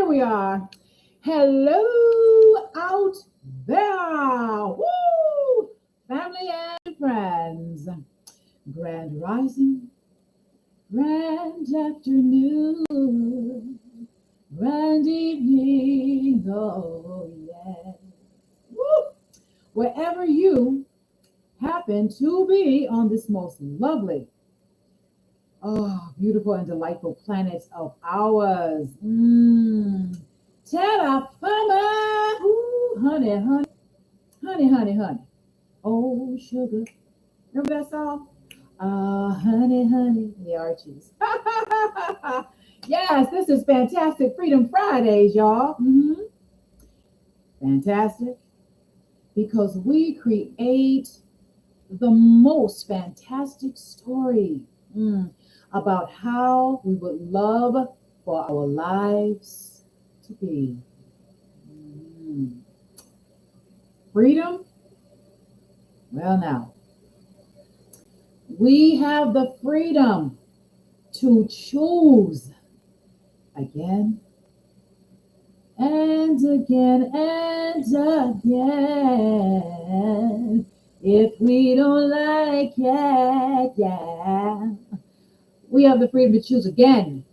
we are. Hello out there. Woo! Family and friends. Grand rising, grand afternoon, grand evening. Oh, yeah. Woo! Wherever you happen to be on this most lovely, beautiful and delightful planet of ours. Terra firma. Ooh, honey, honey, honey, honey, honey. Oh, sugar. Remember that song? Honey, honey, the Archies. Yes, this is Fantastic Freedom Fridays, y'all. Fantastic because we create the most fantastic story about how we would love for our lives to be. Mm. Freedom? Well, now, we have the freedom to choose again and again and again. If we don't like it, yeah, we have the freedom to choose again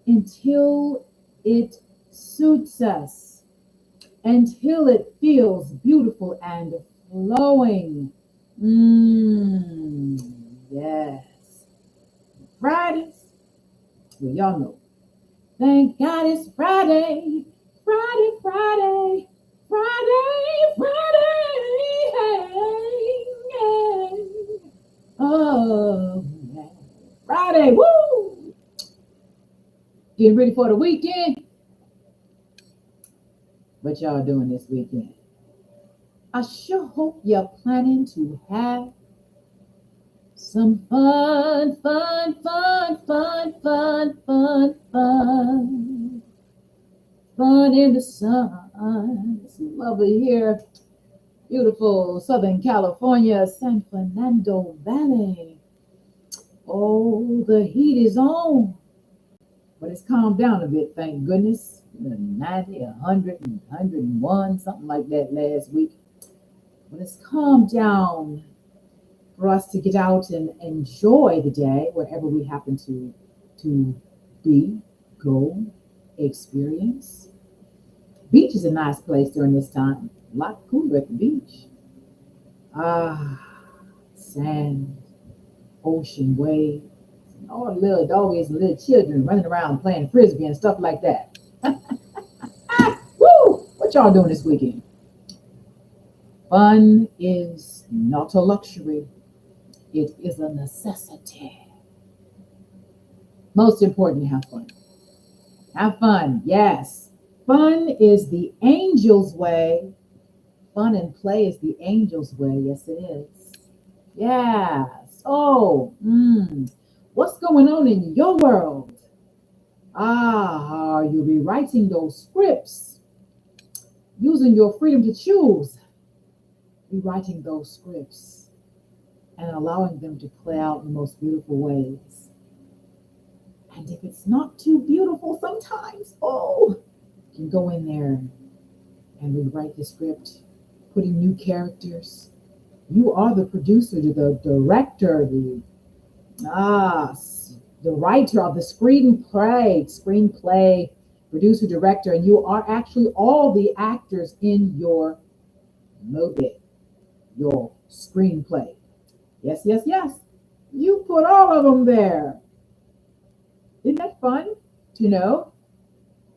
until it suits us, until it feels beautiful and flowing. Yes. Fridays, well, y'all know. Thank God it's Friday, Friday, Friday, Friday, Friday. Hey, hey. Oh, yeah. Friday, woo! Getting ready for the weekend. What y'all doing this weekend? I sure hope you're planning to have some fun, fun, fun, fun, fun, fun, fun. Fun in the sun. It's lovely here. Beautiful Southern California, San Fernando Valley. Oh, the heat is on. But it's calmed down a bit, thank goodness. 90, 100, 101, something like that last week. But it's calmed down for us to get out and enjoy the day wherever we happen to be, go, experience. Beach is a nice place during this time. A lot cooler at the beach. Sand, ocean waves, and all the little doggies and little children running around playing frisbee and stuff like that. Woo! What y'all doing this weekend? Fun is not a luxury. It is a necessity. Most important, have fun. Have fun, yes. Fun is the angel's way. Fun and play is the angel's way. Yes, it is. Yes. Oh, what's going on in your world? Are you rewriting those scripts? Using your freedom to choose. Rewriting those scripts and allowing them to play out in the most beautiful ways. And if it's not too beautiful sometimes, you can go in there and rewrite the script, putting new characters. You are the producer, the director, the writer of the screenplay, producer, director, and you are actually all the actors in your movie, your screenplay. Yes, yes, yes. You put all of them there. Isn't that fun to know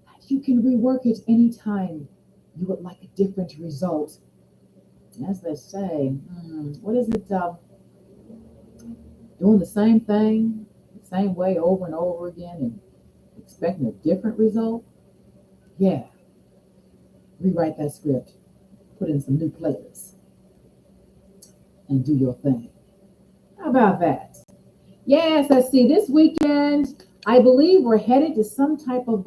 that you can rework it anytime you would like a different result? As they say, what is it? Doing the same thing, the same way over and over again and expecting a different result? Yeah. Rewrite that script, put in some new players, and do your thing. How about that? Yes, let's see. This weekend, I believe we're headed to some type of,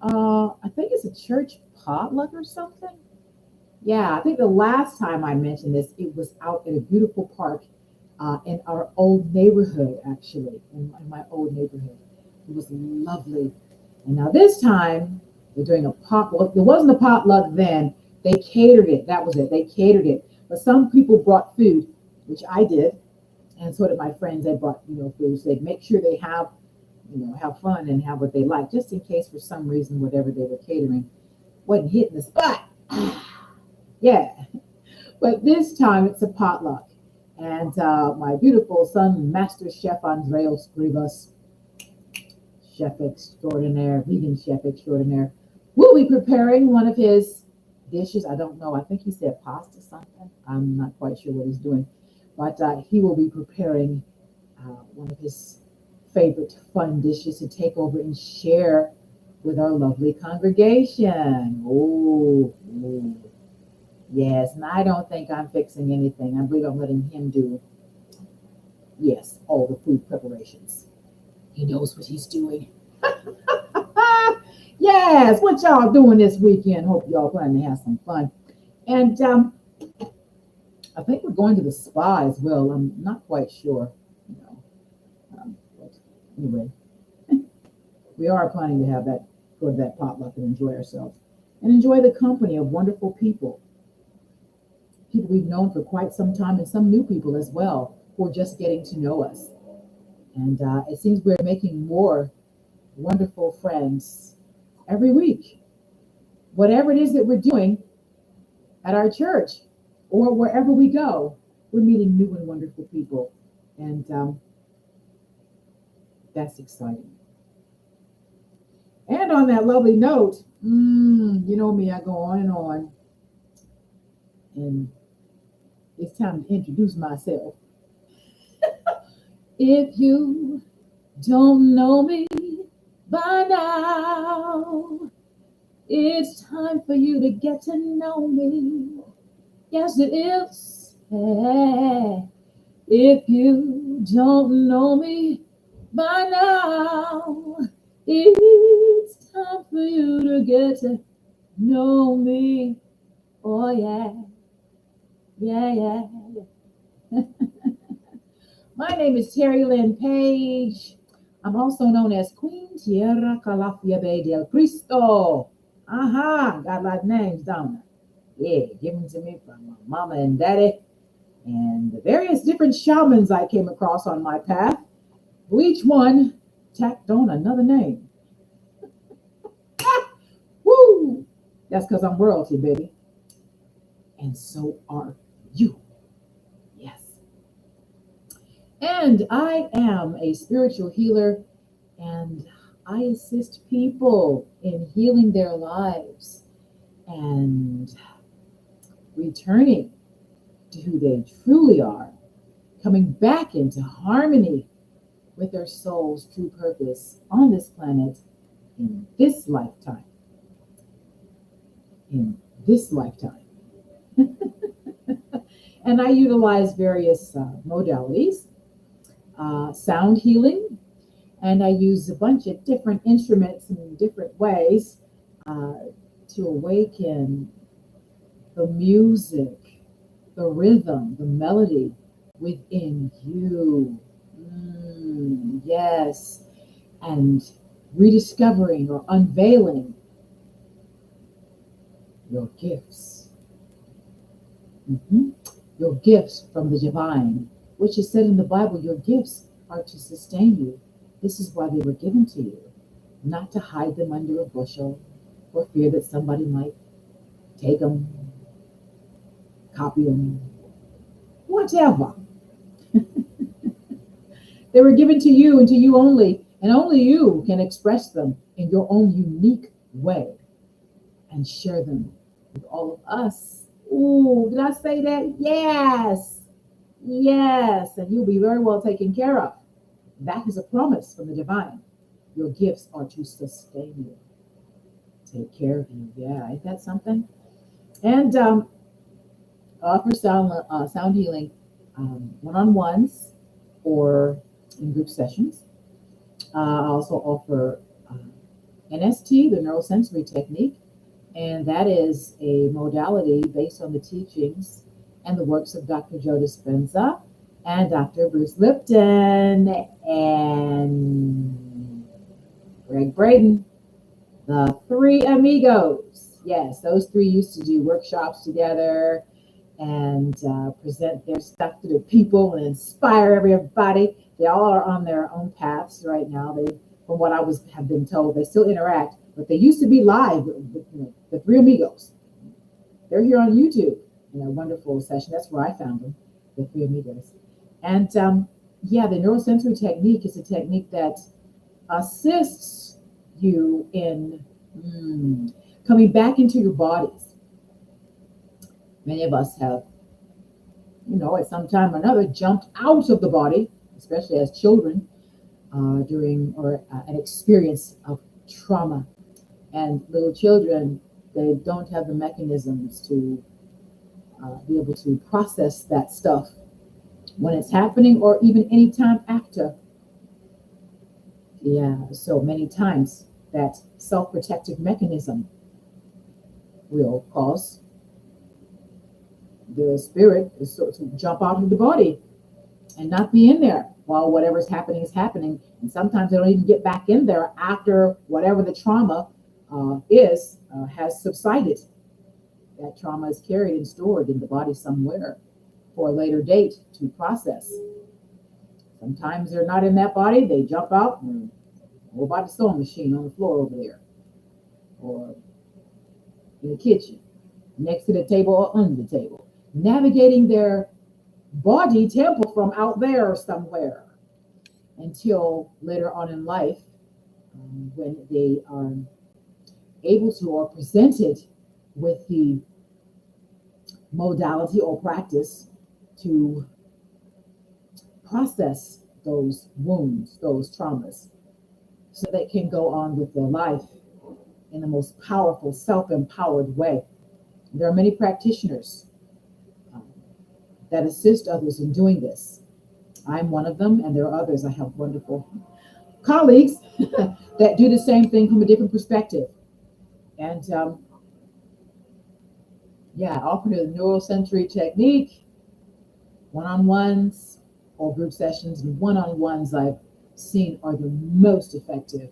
I think it's a church potluck or something. Yeah, I think the last time I mentioned this, it was out at a beautiful park in our old neighborhood, actually, in my old neighborhood. It was lovely. And now this time they're doing a potluck. There wasn't a potluck then. They catered it. That was it. They catered it. But some people brought food, which I did, and so did my friends. They brought, food. So they make sure they have fun and have what they like, just in case for some reason whatever they were catering wasn't hitting the spot. Yeah. But this time it's a potluck. And my beautiful son, Master Chef Andreas Grivas, chef extraordinaire, vegan chef extraordinaire, will be preparing one of his dishes. I don't know. I think he said pasta something. I'm not quite sure what he's doing. But he will be preparing one of his favorite fun dishes to take over and share with our lovely congregation. Oh, yes. And I don't think I'm fixing anything. I believe I'm letting him do, yes, all the food preparations. He knows what he's doing. Yes, what y'all doing this weekend? Hope y'all planning to have some fun. And I think we're going to the spa as well. I'm not quite sure. But anyway, we are planning to have that, go to that potluck and enjoy ourselves and enjoy the company of wonderful people we've known for quite some time, and some new people as well who are just getting to know us. And it seems we're making more wonderful friends every week. Whatever it is that we're doing at our church or wherever we go, we're meeting new and wonderful people. And that's exciting. And on that lovely note, you know me, I go on and on. And it's time to introduce myself. If you don't know me by now, it's time for you to get to know me. Yes, it is. If you don't know me by now, it's time for you to get to know me. Oh, yeah. Yeah. My name is Terry Lynn Page. I'm also known as Queen Tierra Calafia Bay del Cristo. Got like names, don't I? Yeah, given to me from my mama and daddy and the various different shamans I came across on my path, who each one tacked on another name. Woo! That's because I'm royalty, baby. And so are you. Yes. And I am a spiritual healer, and I assist people in healing their lives and returning to who they truly are, coming back into harmony with their soul's true purpose on this planet in this lifetime. In this lifetime. And I utilize various modalities, sound healing, and I use a bunch of different instruments in different ways to awaken the music, the rhythm, the melody within you. Yes. And rediscovering or unveiling your gifts. Your gifts from the divine, which is said in the Bible, your gifts are to sustain you. This is why they were given to you, not to hide them under a bushel for fear that somebody might take them, copy them, whatever. They were given to you and to you only, and only you can express them in your own unique way and share them with all of us. Ooh, did I say that? Yes. Yes. And you'll be very well taken care of. That is a promise from the divine. Your gifts are to sustain you, take care of you. Yeah, ain't that something? And offer sound healing one-on-ones or in group sessions. I also offer NST, the neurosensory technique, and that is a modality based on the teachings and the works of Dr. Joe Dispenza and Dr. Bruce Lipton and Greg Braden. The three amigos. Yes, those three used to do workshops together and present their stuff to the people and inspire everybody. They all are on their own paths right now. They, from what I was have been told, they still interact, but they used to be live. The three amigos. They're here on YouTube in a wonderful session. That's where I found them, the three amigos. And yeah, the neurosensory technique is a technique that assists you in coming back into your bodies. Many of us have, at some time or another, jumped out of the body, especially as children, during or an experience of trauma. And little children, they don't have the mechanisms to be able to process that stuff when it's happening or even any time after. Yeah, so many times that self-protective mechanism will cause the spirit to jump out of the body and not be in there while whatever's happening is happening. And sometimes they don't even get back in there after whatever the trauma has subsided. That trauma is carried and stored in the body somewhere for a later date to process. Sometimes they're not in that body, they jump out and go by the sewing machine on the floor over there, or in the kitchen, next to the table or under the table, navigating their body temple from out there somewhere until later on in life, when they are able to or presented with the modality or practice to process those wounds, those traumas, so they can go on with their life in the most powerful, self-empowered way. There are many practitioners that assist others in doing this. I'm one of them, and there are others. I have wonderful colleagues that do the same thing from a different perspective. And I offer the neurosensory technique, one-on-ones or group sessions. And one-on-ones I've seen are the most effective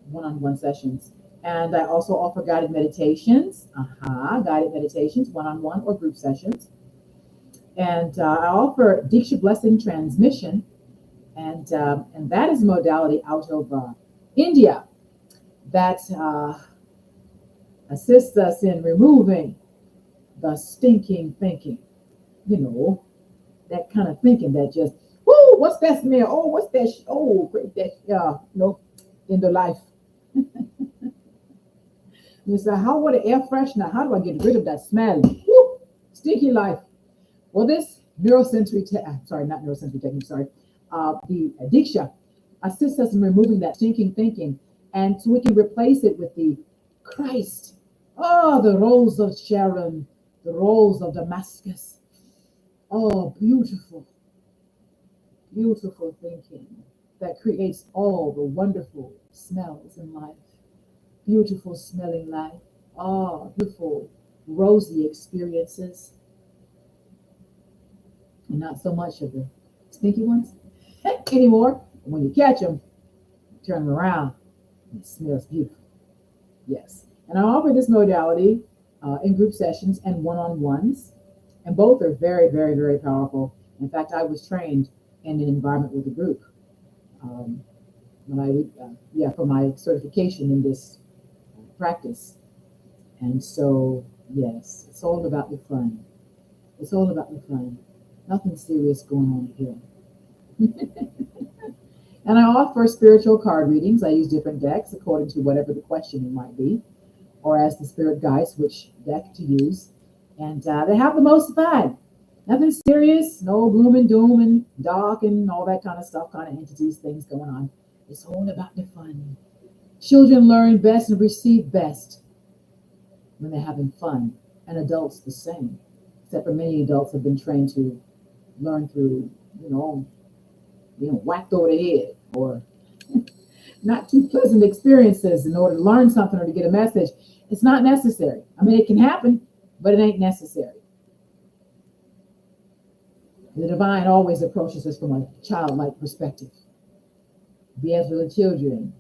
one-on-one sessions. And I also offer guided meditations, one-on-one or group sessions. And I offer Diksha Blessing transmission, and that is a modality out of India that assists us in removing the stinking thinking, that kind of thinking that just, whoo, what's that smell? Oh, what's that? Great, that, in the life. You say, how would an air freshener? How do I get rid of that smell? Woo, stinky life. Well, this the Diksha assists us in removing that stinking thinking, and so we can replace it with the Christ. Oh, the rose of Sharon, the rose of Damascus. Oh, beautiful, beautiful thinking that creates all the wonderful smells in life. Beautiful smelling life. Oh, beautiful, rosy experiences. And not so much of the stinky ones anymore. When you catch them, turn them around, and it smells beautiful. Yes. And I offer this modality in group sessions and one-on-ones. And both are very, very, very powerful. In fact, I was trained in an environment with a group for my certification in this practice. And so, yes, it's all about the fun. It's all about the fun. Nothing serious going on here. And I offer spiritual card readings. I use different decks according to whatever the question might be, or as the spirit guides which deck to use. And they have the most fun. Nothing serious, no gloom and doom and dark and all that kind of stuff, kind of entities, things going on. It's all about the fun. Children learn best and receive best when they're having fun, and adults the same. Except for many adults have been trained to learn through, whacked over the head or not too pleasant experiences in order to learn something or to get a message. It's not necessary. I mean, it can happen, but it ain't necessary. The divine always approaches us from a childlike perspective. Be as little children.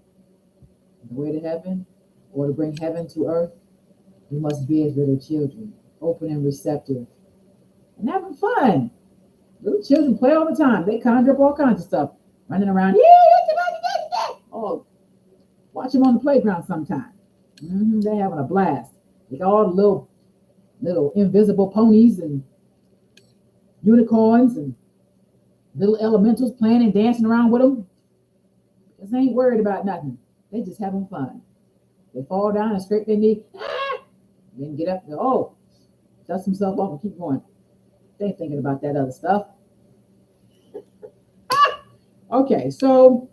The way to heaven or to bring heaven to earth, we must be as little children, open and receptive, and having fun. Little children play all the time. They conjure up all kinds of stuff, running around. Oh, watch them on the playground sometime. They're having a blast with all the little invisible ponies and unicorns and little elementals playing and dancing around with them. Because they ain't worried about nothing. They just having fun. They fall down and scrape their knee. Then get up and go, oh, dust themselves off and keep going. They ain't thinking about that other stuff. Okay, so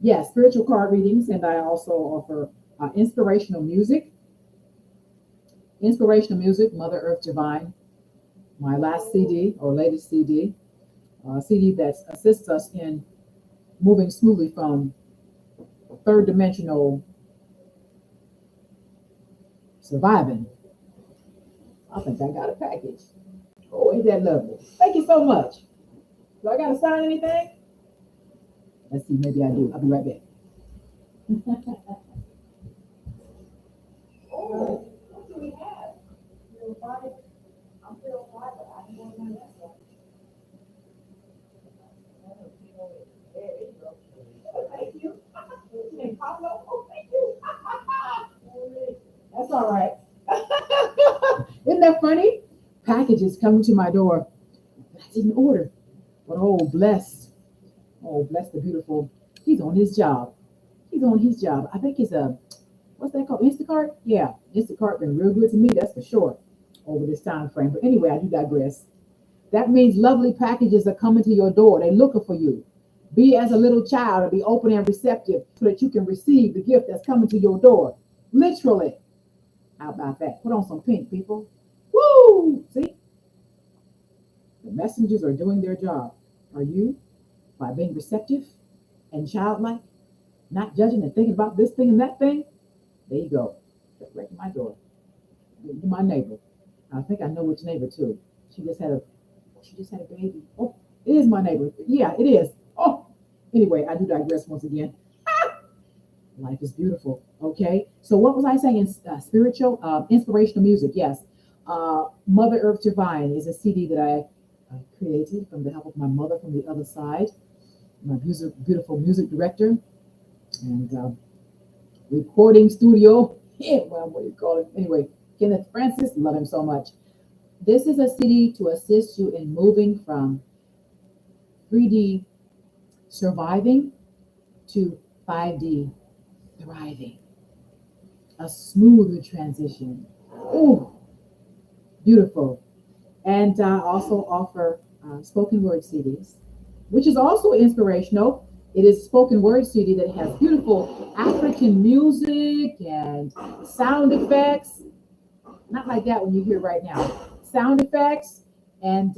yes, spiritual card readings, and I also offer inspirational music. Inspirational music, Mother Earth Divine, my last CD or latest CD, CD that assists us in moving smoothly from third dimensional surviving. I think I got a package. Oh, ain't that lovely? Thank you so much. Do I got to sign anything? Let's see, maybe I do. I'll be right back. Oh, what do we have? I'm still five, but I don't know that one. There you go. Oh, thank you. Pablo. Oh, thank you. That's all right. Isn't that funny? Packages coming to my door. I didn't order. But bless the beautiful. He's on his job. He's on his job. I think it's what's that called? Instacart? Yeah, Instacart been real good to me, that's for sure, over this time frame. But anyway, I do digress. That means lovely packages are coming to your door. They're looking for you. Be as a little child and be open and receptive so that you can receive the gift that's coming to your door. Literally. How about that? Put on some pink, people. Woo! See? The messengers are doing their job. Are you? By being receptive and childlike, not judging and thinking about this thing and that thing. There you go. That's right to my door. You're my neighbor. I think I know which neighbor too. She just had a baby. Oh, it is my neighbor. Yeah, it is. Oh, anyway, I do digress once again. Life is beautiful. Okay. So what was I saying? Spiritual, inspirational music. Yes. Mother Earth Divine is a CD that I created from the help of my mother from the other side, my beautiful music director and recording studio. Yeah, well, what do you call it? Anyway, Kenneth Francis, love him so much. This is a CD to assist you in moving from 3D surviving to 5D thriving. A smoother transition. Oh, beautiful. And I also offer spoken word CDs, which is also inspirational. It is a spoken word CD that has beautiful African music and sound effects. Not like that one you hear right now. Sound effects and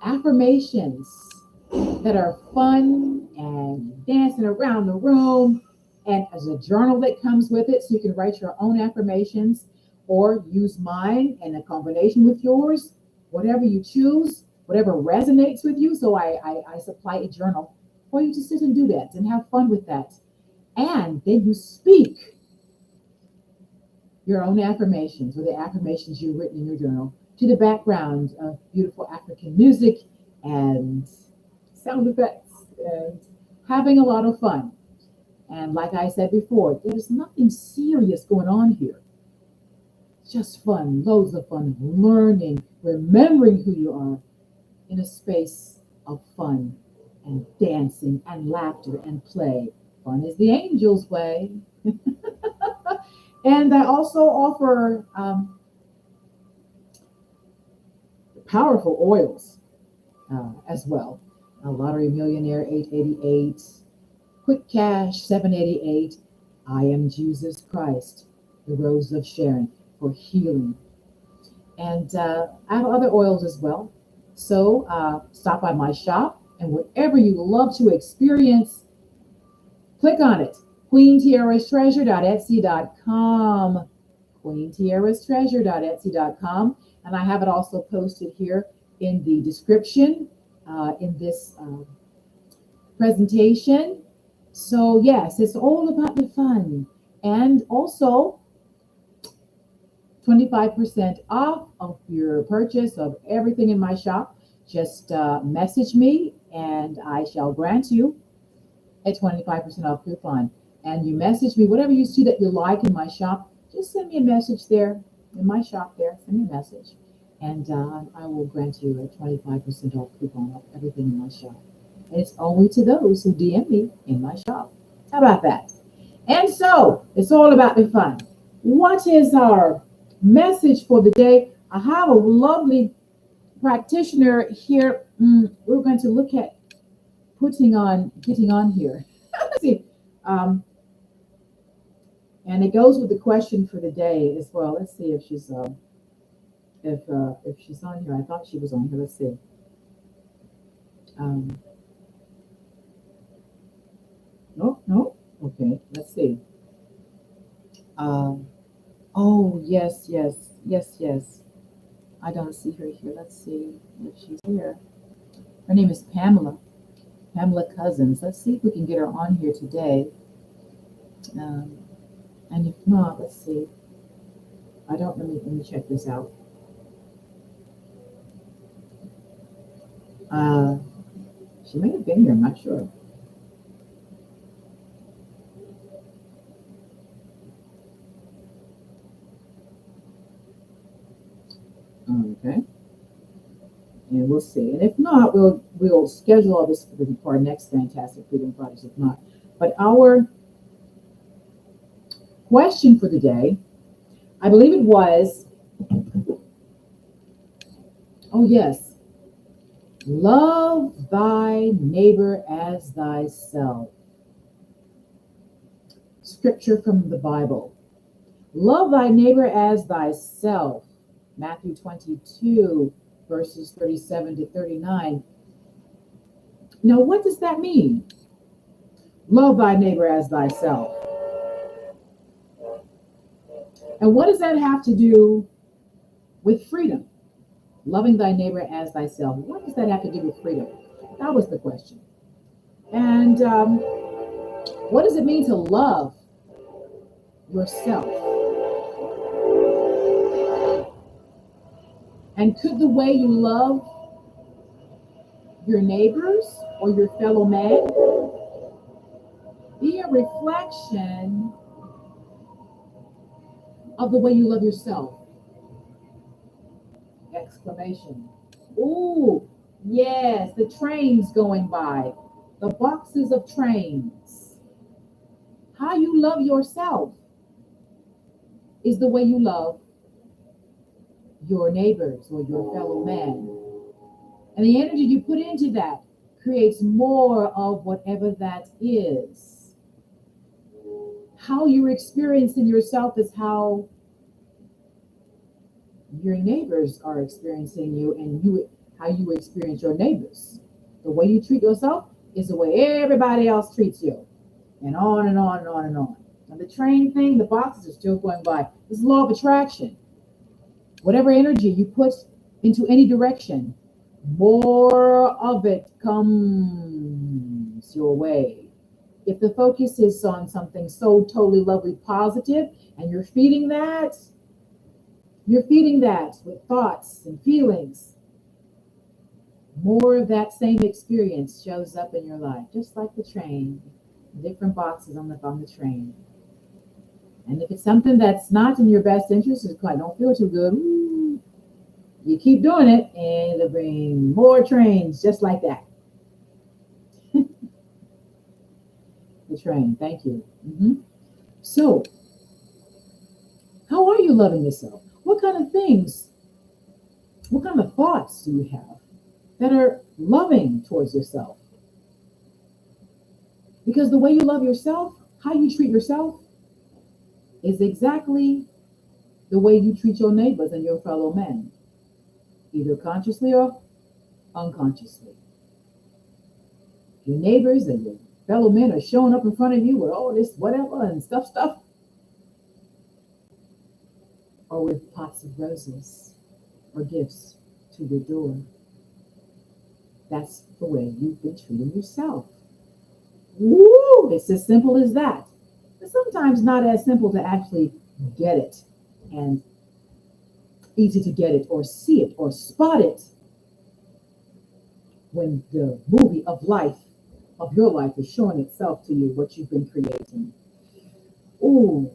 affirmations that are fun and dancing around the room. And as a journal that comes with it, so you can write your own affirmations or use mine in a combination with yours, whatever you choose, whatever resonates with you. So I supply a journal for you to sit and do that and have fun with that. And then you speak your own affirmations or the affirmations you've written in your journal to the background of beautiful African music and sound effects and having a lot of fun. And like I said before, there's nothing serious going on here. Just fun, loads of fun, learning, remembering who you are in a space of fun and dancing and laughter and play. Fun is the angel's way. And I also offer powerful oils as well. A Lottery Millionaire 888, Quick Cash 788, I Am Jesus Christ, the Rose of Sharon for healing. And I have other oils as well. So stop by my shop and whatever you love to experience, click on it. QueenTiarasTreasure.etsy.com. QueenTiarasTreasure.etsy.com. And I have it also posted here in the description in this presentation. So yes, it's all about the fun And also 25% off of your purchase of everything in my shop. Just message me and I shall grant you a 25% off coupon. And you message me whatever you see that you like in my shop. Just send me a message there in my shop there. Send me a message. And I will grant you a 25% off coupon of everything in my shop. And it's only to those who DM me in my shop. How about that? And so it's all about the fun. What is our message for the day? I have a lovely practitioner here. We're going to look at getting on here. Let's see. Um, and it goes with the question for the day as well. Let's see if she's on here. I thought she was on here. Let's see. Um, no, no. Okay, let's see. Um, oh, yes, yes, yes, yes. I don't see her here. Let's see if she's here. Her name is Pamela. Pamela Cousins. Let's see if we can get her on here today. Um, and if not, let's see. I don't let me check this out. Uh, she may have been here. I'm not sure. Okay, and we'll see. And if not, we'll schedule all this for our next Fantastic Freedom Fridays. If not, but our question for the day, I believe it was. Oh yes, love thy neighbor as thyself. Scripture from the Bible. Love thy neighbor as thyself. Matthew 22, verses 37 to 39. Now, what does that mean? Love thy neighbor as thyself. And what does that have to do with freedom? Loving thy neighbor as thyself. What does that have to do with freedom? That was the question. And what does it mean to love yourself? And could the way you love your neighbors or your fellow man be a reflection of the way you love yourself? Exclamation. Ooh, yes, the trains going by, the boxes of trains. How you love yourself is the way you love your neighbors or your fellow man. And the energy you put into that creates more of whatever that is. How you're experiencing yourself is how your neighbors are experiencing you, and how you experience your neighbors. The way you treat yourself is the way everybody else treats you. And on and on and on and on. And the train thing, the boxes are still going by. This is law of attraction. Whatever energy you put into any direction, more of it comes your way. If the focus is on something so totally lovely, positive, and you're feeding that with thoughts and feelings, more of that same experience shows up in your life, just like the train, different boxes on the train. And if it's something that's not in your best interest, I don't feel too good, you keep doing it, and it'll bring more trains just like that. The train, thank you. So, how are you loving yourself? What kind of thoughts do you have that are loving towards yourself? Because the way you love yourself, how you treat yourself, is exactly the way you treat your neighbors and your fellow men, either consciously or unconsciously. Your neighbors and your fellow men are showing up in front of you with all this whatever and stuff, or with pots of roses or gifts to your door. That's the way you've been treating yourself. Woo! It's as simple as that. It's sometimes not as simple to actually get it and easy to get it or see it or spot it when the movie of life, of your life, is showing itself to you, what you've been creating. Ooh,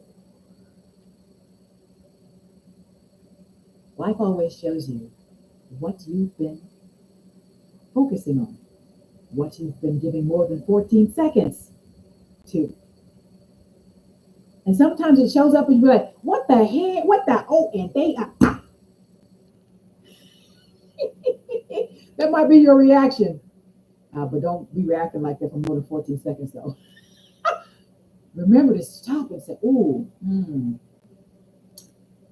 life always shows you what you've been focusing on, what you've been giving more than 14 seconds to. And sometimes it shows up and you're like, what the heck? What the? Oh, and they are. That might be your reaction. But don't be reacting like that for more than 14 seconds, though. Remember to stop and say, ooh,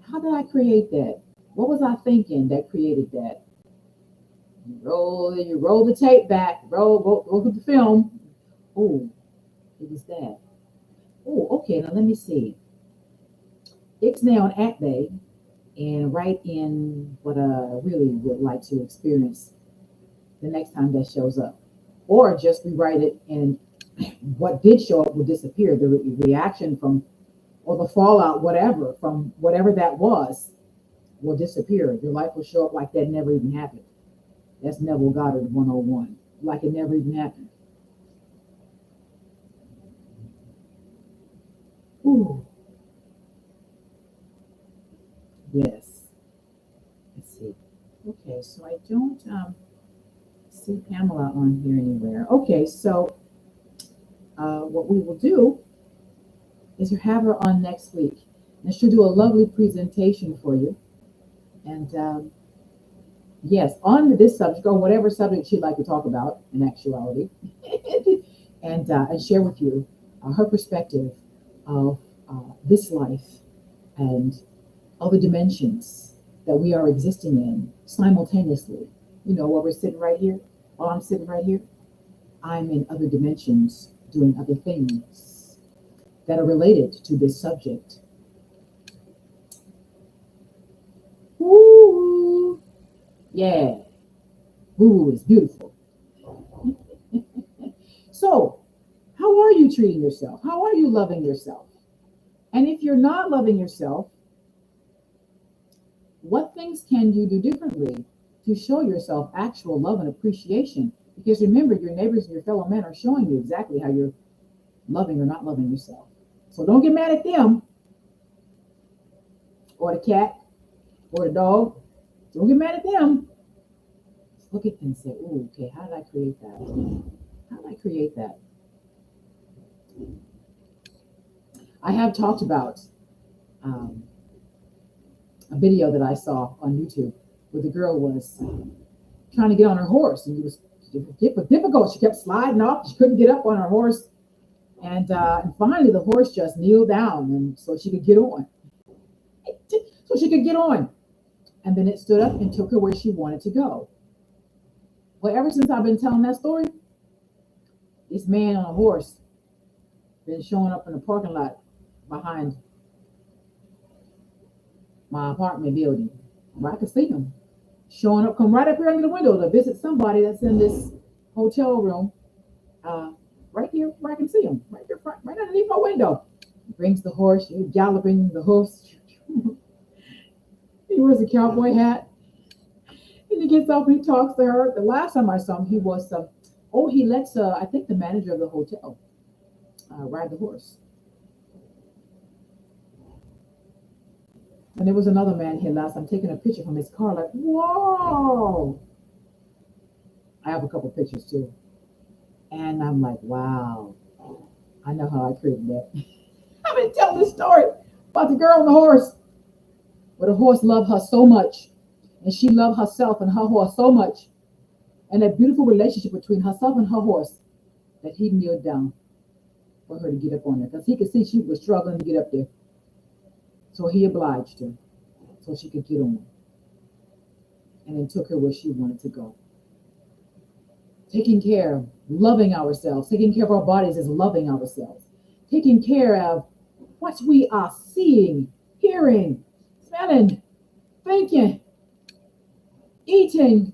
how did I create that? What was I thinking that created that? You roll the tape back, go to the film. Oh, it was that. Oh, okay, now let me see. Ixnay on at bay and write in what I really would like to experience the next time that shows up. Or just rewrite it and what did show up will disappear. The reaction from, or the fallout, whatever, from whatever that was, will disappear. Your life will show up like that never even happened. That's Neville Goddard 101. Like it never even happened. Ooh. Yes. Let's see. Okay, so I don't see Pamela on here anywhere. Okay, so what we will do is you have her on next week. And she'll do a lovely presentation for you. And yes, on this subject or whatever subject she'd like to talk about in actuality, and share with you her perspective of this life and other dimensions that we are existing in simultaneously. You know, while we're sitting right here, while I'm sitting right here, I'm in other dimensions doing other things that are related to this subject. Ooh, yeah, ooh, is beautiful. So, how are you treating yourself? How are you loving yourself? And if you're not loving yourself, what things can you do differently to show yourself actual love and appreciation? Because remember, your neighbors and your fellow men are showing you exactly how you're loving or not loving yourself. So don't get mad at them or the cat or the dog. Don't get mad at them. Just look at them and say, oh, okay, how did I create that? How did I create that? I have talked about um, a video that I saw on YouTube where the girl was trying to get on her horse, and it was difficult. She kept sliding off. She couldn't get up on her horse, and finally the horse just kneeled down, and so she could get on. So she could get on, and then it stood up and took her where she wanted to go. Well, ever since I've been telling that story, this man on a horse been showing up in the parking lot behind my apartment building, where I could see him showing up, come right up here under the window to visit somebody that's in this hotel room, right here where I can see him, right there, right underneath my window. He brings the horse, galloping the horse. He wears a cowboy hat, and he gets up and he talks to her. The last time I saw him, he was he lets I think the manager of the hotel ride the horse. And there was another man here last. I'm taking a picture from his car, like, whoa. I have a couple pictures too. And I'm like, wow, I know how I created that. I've been telling this story about the girl on the horse, where the horse loved her so much, and she loved herself and her horse so much, and that beautiful relationship between herself and her horse, that he kneeled down for her to get up on there, because he could see she was struggling to get up there. So he obliged her so she could get on, and then took her where she wanted to go. Taking care of loving ourselves, taking care of our bodies is loving ourselves, taking care of what we are seeing, hearing, smelling, thinking, eating.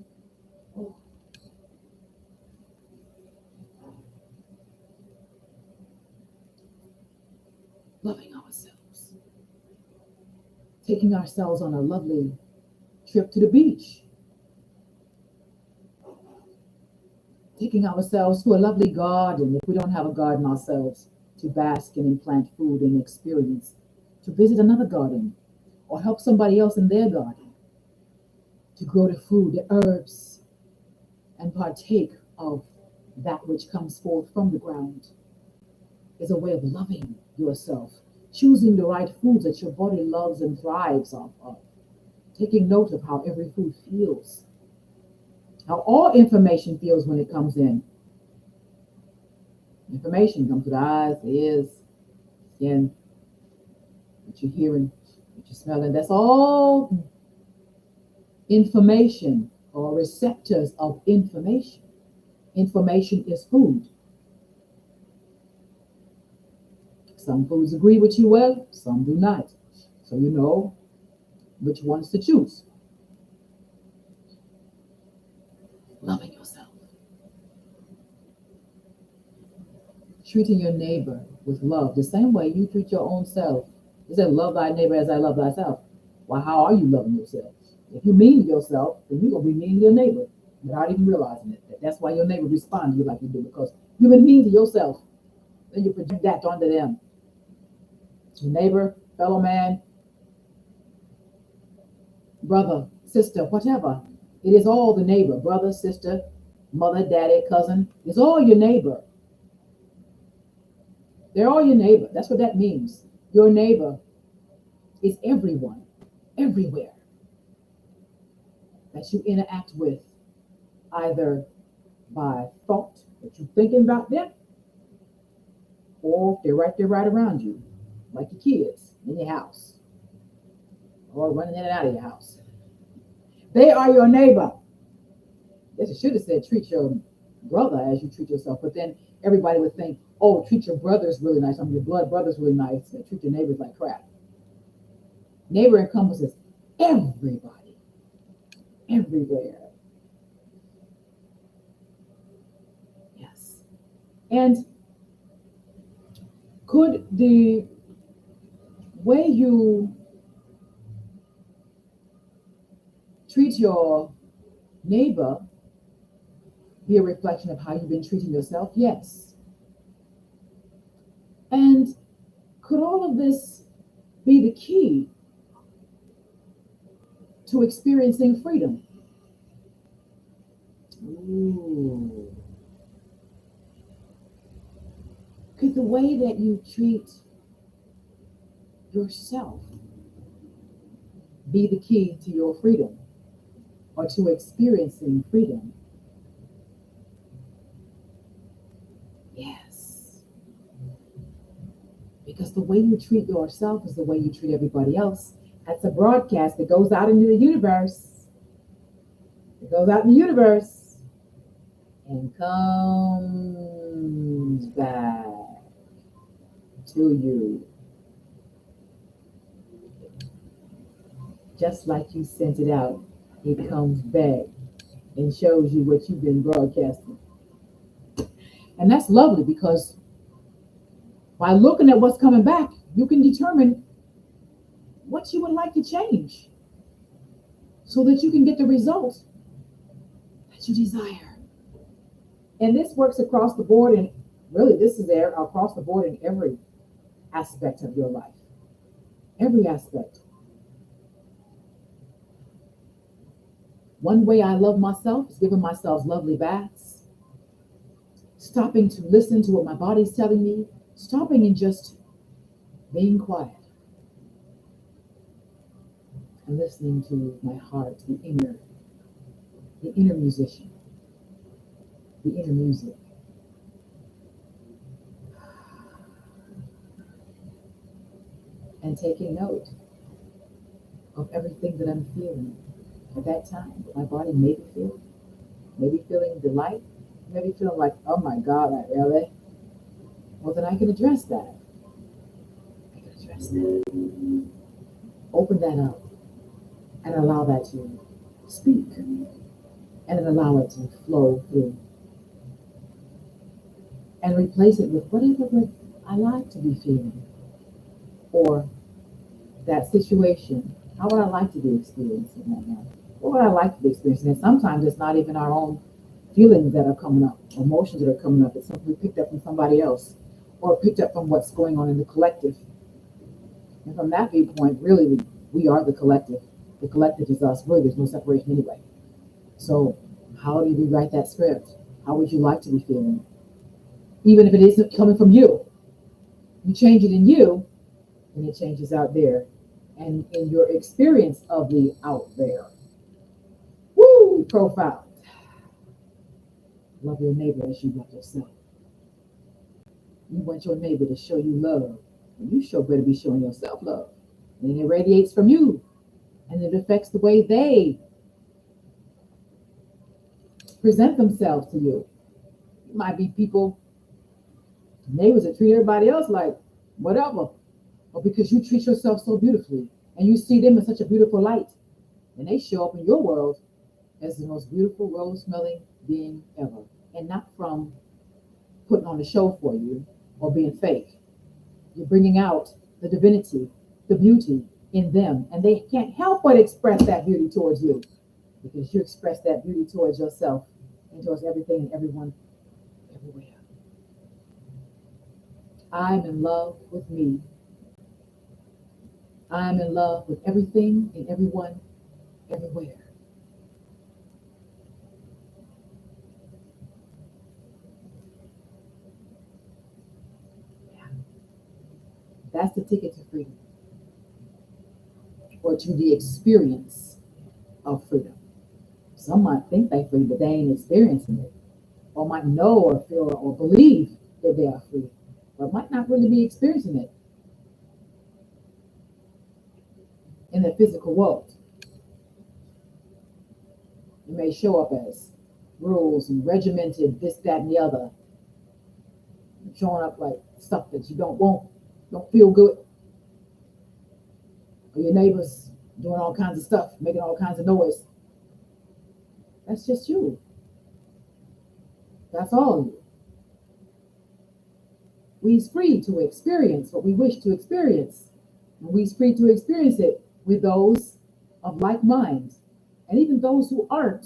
Loving ourselves. Taking ourselves on a lovely trip to the beach. Taking ourselves to a lovely garden, if we don't have a garden ourselves, to bask in and plant food and experience, to visit another garden, or help somebody else in their garden, to grow the food, the herbs, and partake of that which comes forth from the ground, is a way of loving yourself, choosing the right foods that your body loves and thrives off of, taking note of how every food feels, how all information feels when it comes in. Information comes through the eyes, the ears, skin, what you're hearing, what you're smelling. That's all information or receptors of information. Information is food. Some foods agree with you well, some do not. So you know which ones to choose. Loving yourself. Treating your neighbor with love, the same way you treat your own self. It said, love thy neighbor as I love thyself. Well, how are you loving yourself? If you mean to yourself, then you're going to be mean to your neighbor without even realizing it. That's why your neighbor responds to you like you do, because you've been mean to yourself. Then you project that onto them. Your neighbor, fellow man, brother, sister, whatever. It is all the neighbor, brother, sister, mother, daddy, cousin. It's all your neighbor. They're all your neighbor. That's what that means. Your neighbor is everyone, everywhere that you interact with, either by thought that you're thinking about them, or they're right there right around you, like your kids in your house, or running in and out of your house. They are your neighbor. They should have said treat your brother as you treat yourself, but then everybody would think, oh, treat your brothers really nice. I mean, your blood brother's really nice, and treat your neighbors like crap. Neighbor encompasses everybody, everywhere. Yes. And could the way you treat your neighbor be a reflection of how you've been treating yourself? Yes. And could all of this be the key to experiencing freedom? Ooh. Could the way that you treat yourself be the key to your freedom, or to experiencing freedom? Yes. Because the way you treat yourself is the way you treat everybody else. That's a broadcast that goes out into the universe. It goes out in the universe and comes back to you. Just like you sent it out, it comes back and shows you what you've been broadcasting. And that's lovely, because by looking at what's coming back, you can determine what you would like to change so that you can get the results that you desire. And this works across the board, and really this is there across the board in every aspect of your life. Every aspect. One way I love myself is giving myself lovely baths, stopping to listen to what my body's telling me, stopping and just being quiet and listening to my heart, the inner musician, the inner music. And taking note of everything that I'm feeling at that time. My body may be feeling, maybe feeling delight, maybe feeling like, oh my God, really? Well, then I can address that. I can address that. Open that up and allow that to speak, and allow it to flow through. And replace it with whatever I like to be feeling. or that situation, how would I like to be experiencing that now? What would I like to be experiencing? And sometimes it's not even our own feelings that are coming up, emotions that are coming up. It's something we picked up from somebody else or picked up from what's going on in the collective. And from that viewpoint, really, we are the collective. The collective is us. Really, there's no separation anyway. So how do you rewrite that script? How would you like to be feeling? Even if it isn't coming from you, you change it in you, and it changes out there. And in your experience of the out there. Woo! Profound. Love your neighbor as you love yourself. You want your neighbor to show you love. And you sure better be showing yourself love. And it radiates from you. And it affects the way they present themselves to you. It might be people, neighbors that treat everybody else like whatever. Or because you treat yourself so beautifully. And you see them in such a beautiful light. And they show up in your world as the most beautiful rose-smelling being ever. And not from putting on a show for you or being fake. You're bringing out the divinity, the beauty in them. And they can't help but express that beauty towards you because you express that beauty towards yourself and towards everything and everyone everywhere. I'm in love with me. I'm in love with everything and everyone everywhere. Yeah. That's the ticket to freedom, or to the experience of freedom. Some might think they're free, but they ain't experiencing it, or might know or feel or believe that they are free, but might not really be experiencing it in the physical world. It may show up as rules and regimented this, that, and the other, showing up like stuff that you don't want, don't feel good, or your neighbors doing all kinds of stuff, making all kinds of noise. That's just you. That's all you. We's free to experience what we wish to experience. And we's free to experience it with those of like mind. And even those who aren't,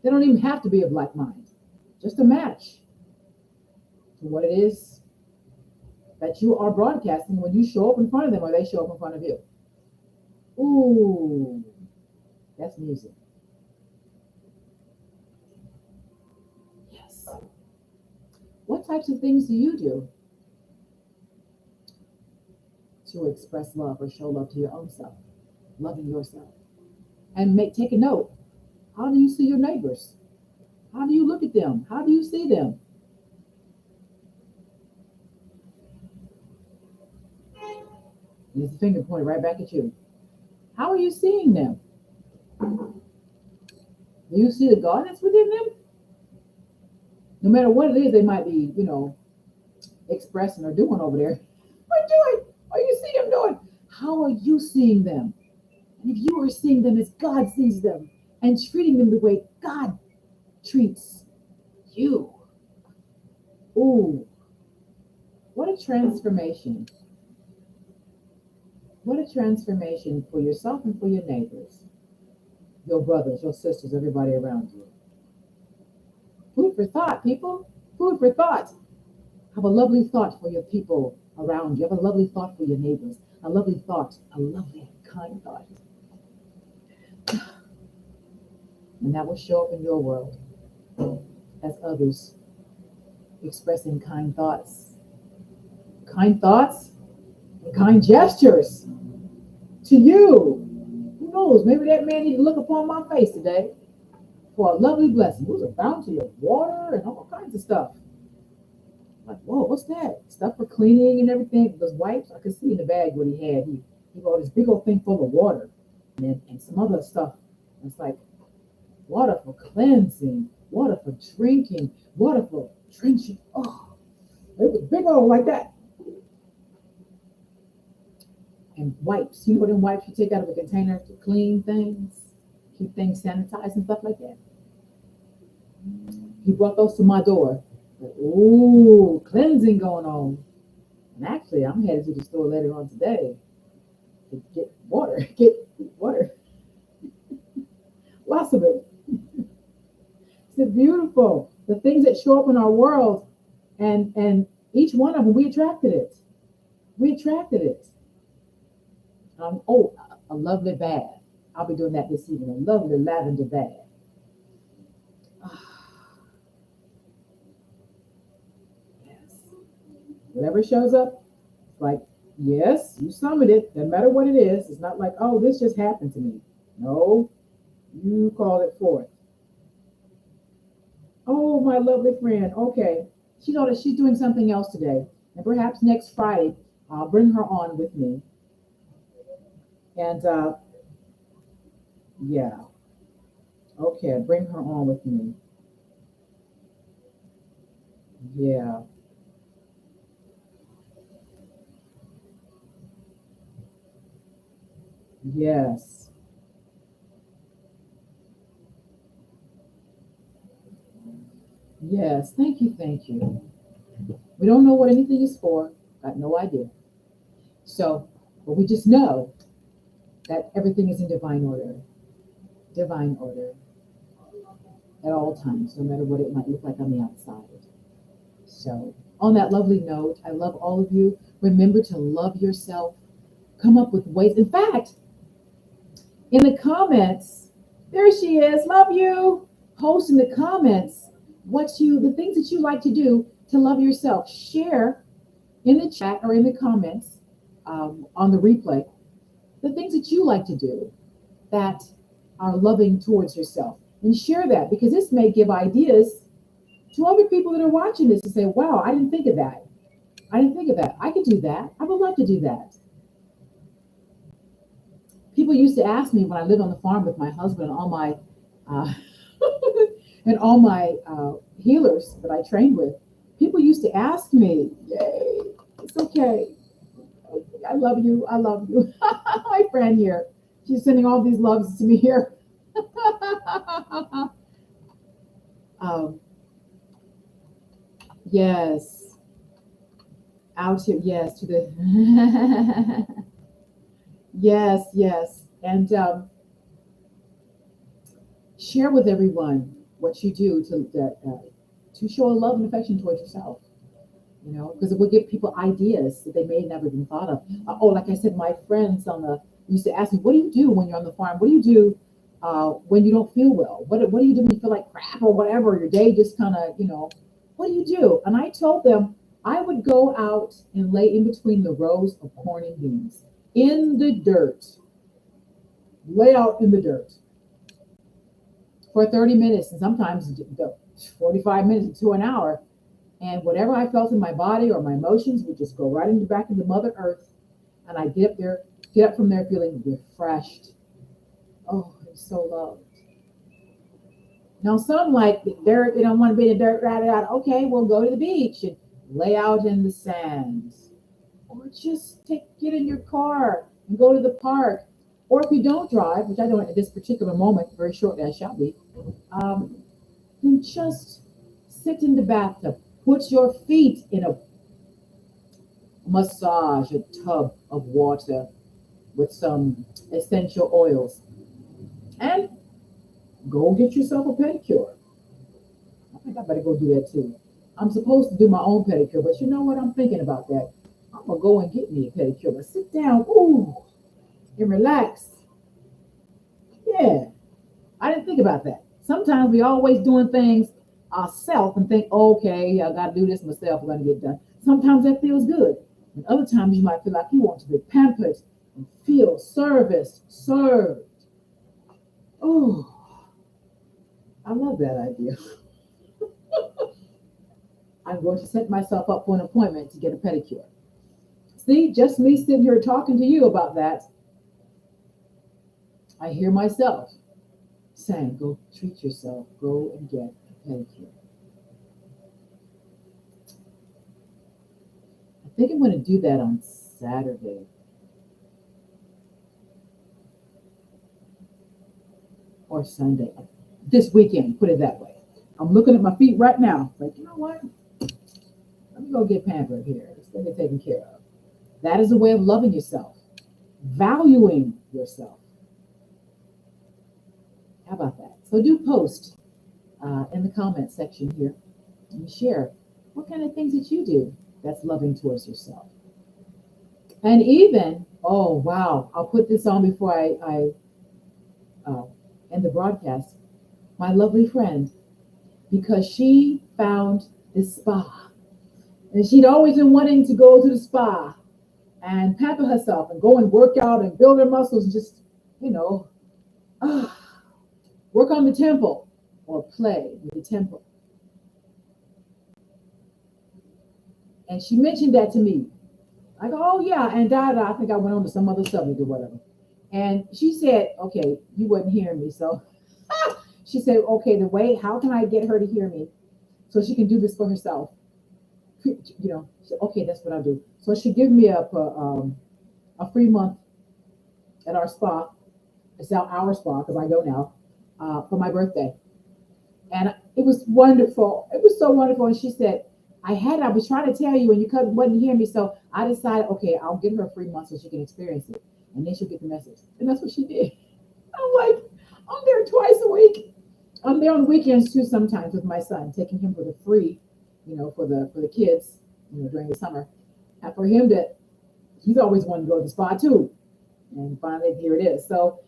they don't even have to be of like mind. Just a match to what it is that you are broadcasting when you show up in front of them or they show up in front of you. Ooh, that's music. Yes. What types of things do you do to express love or show love to your own self, loving yourself? And take a note. How do you see your neighbors? How do you look at them? How do you see them? There's a finger pointed right back at you. How are you seeing them? Do you see the God that's within them? No matter what it is they might be, expressing or doing over there. What doing? What you see them doing? How are you seeing them? And if you are seeing them as God sees them and treating them the way God treats you. Ooh, what a transformation. What a transformation for yourself and for your neighbors, your brothers, your sisters, everybody around you. Food for thought, people. Food for thought. Have a lovely thought for your people around you. Have a lovely thought for your neighbors. A lovely thought, a lovely, kind thought. And that will show up in your world as others expressing kind thoughts. Kind thoughts and kind gestures to you. Who knows? Maybe that man need to look upon my face today for a lovely blessing. It was a bounty of water and all kinds of stuff. Like, whoa, what's that? Stuff for cleaning and everything. Those wipes, I could see in the bag what he had. He bought this big old thing full of water and some other stuff. It's like water for cleansing, water for drinking, water for drenching. Oh, it was big old like that. And wipes. You know them wipes you take out of a container to clean things, keep things sanitized and stuff like that. He brought those to my door. Ooh, cleansing going on. And actually, I'm headed to the store later on today to get water, get water, lots of it. It's beautiful. The things that show up in our world, and each one of them, we attracted it. We attracted it. Oh, a lovely bath. I'll be doing that this evening. A lovely lavender bath. Yes. Whatever shows up, it's like, yes, you summoned it. No matter what it is, it's not like, oh, this just happened to me. No, you called it forth. Oh, my lovely friend. Okay. She know that she's doing something else today. And perhaps next Friday, I'll bring her on with me. And yeah, okay, bring her on with me. Yeah, yes, yes. Thank you, thank you. We don't know what anything is for. Got no idea. So, but we just know that everything is in divine order at all times, no matter what it might look like on the outside. So, on that lovely note, I love all of you. Remember to love yourself. Come up with ways. In fact, in the comments, there she is. Love you. Post in the comments the things that you like to do to love yourself. Share in the chat or in the comments on the replay the things that you like to do that are loving towards yourself. And share that because this may give ideas to other people that are watching this to say, wow, I didn't think of that. I didn't think of that. I could do that. I would love to do that. People used to ask me when I lived on the farm with my husband and all my uh, healers that I trained with. People used to ask me, "Yay, it's okay. I love you. I love you." My friend here, she's sending all these loves to me here. um, yes, out here. Yes, to the. Yes, yes, and share with everyone what you do to show a love and affection towards yourself. Because it will give people ideas that they may never even thought of. Oh, like I said, my friends used to ask me, "What do you do when you're on the farm? What do you do when you don't feel well? What do you do when you feel like crap or whatever? Your day just kind of, what do you do?" And I told them I would go out and lay in between the rows of corn and beans in the dirt, lay out in the dirt for 30 minutes, and sometimes 45 minutes to an hour. And whatever I felt in my body or my emotions would just go right into back into Mother Earth. And I get up from there feeling refreshed. Oh, I'm so loved. Now some like the dirt, they don't want to be in the dirt, right out. Okay, we'll go to the beach and lay out in the sand. Or just get in your car and go to the park. Or if you don't drive, which I don't at this particular moment, very shortly I shall be, um, then just sit in the bathtub. Put your feet in a massage, a tub of water with some essential oils, and go get yourself a pedicure. I think I better go do that too. I'm supposed to do my own pedicure, but you know what? I'm thinking about that. I'm gonna go and get me a pedicure. But sit down, ooh, and relax. Yeah, I didn't think about that. Sometimes we always doing things ourselves and think, okay, I got to do this myself. I'm gonna get done. Sometimes that feels good, and other times you might feel like you want to be pampered and feel serviced, served. Oh, I love that idea. I'm going to set myself up for an appointment to get a pedicure. See, just me sitting here talking to you about that, I hear myself saying, go treat yourself, go and get a pedicure. I think I'm going to do that on Saturday or Sunday. This weekend, put it that way. I'm looking at my feet right now. Like, you know what? Let me go get pampered here. Let's go get taken care of. That is a way of loving yourself, valuing yourself. How about that? So do post in the comment section here and share what kind of things that you do that's loving towards yourself. And even, oh wow, I'll put this on before I end the broadcast. My lovely friend, because she found this spa, and she'd always been wanting to go to the spa and pamper herself and go and work out and build her muscles and just, you know, work on the temple or play with the temple. And she mentioned that to me. I go, oh yeah, and I think I went on to some other subject or whatever. And she said, okay, you wasn't hearing me. So she said, okay, the way, how can I get her to hear me so she can do this for herself? You know, she said, okay, that's what I'll do. So she gave me a free month at our spa. It's now our spa because I go now for my birthday. And it was wonderful. It was so wonderful. And she said, I was trying to tell you and you wasn't hearing me. So I decided, okay, I'll give her a free month so she can experience it. And then she'll get the message. And that's what she did. I'm like, I'm there twice a week. I'm there on weekends too sometimes with my son, taking him for the free, you know, for the kids, you know, during the summer. And for him he's always wanted to go to the spa too. And finally, here it is. So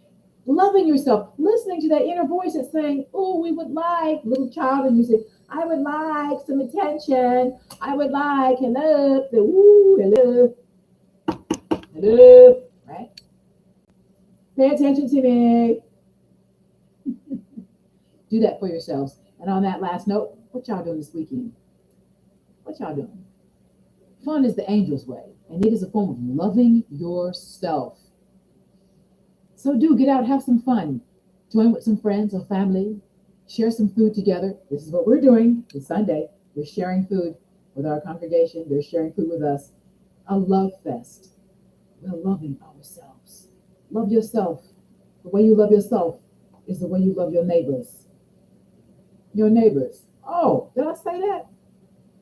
loving yourself, listening to that inner voice that's saying, oh, we would like, little child, and you say, I would like some attention. I would like, hello, the woo, hello, right? Pay attention to me. Do that for yourselves. And on that last note, what y'all doing this weekend? What y'all doing? Fun is the angel's way, and it is a form of loving yourself. So do get out, have some fun. Join with some friends or family. Share some food together. This is what we're doing. It's Sunday. We're sharing food with our congregation. They're sharing food with us. A love fest. We're loving ourselves. Love yourself. The way you love yourself is the way you love your neighbors. Your neighbors. Oh, did I say that?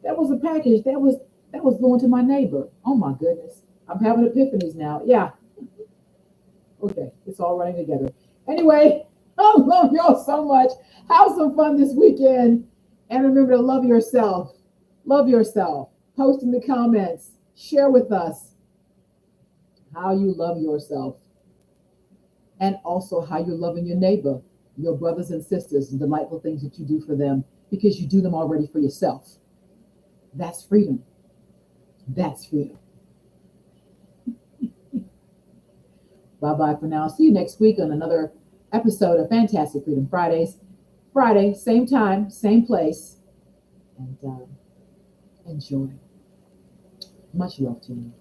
That was a package. That was going to my neighbor. Oh my goodness. I'm having epiphanies now. Yeah. Okay, it's all running together. Anyway, I love y'all so much. Have some fun this weekend. And remember to love yourself. Love yourself. Post in the comments. Share with us how you love yourself. And also how you're loving your neighbor, your brothers and sisters, and delightful things that you do for them because you do them already for yourself. That's freedom. That's freedom. Bye-bye for now. See you next week on another episode of Fantastic Freedom Fridays. Friday, same time, same place. And enjoy. Much love to you.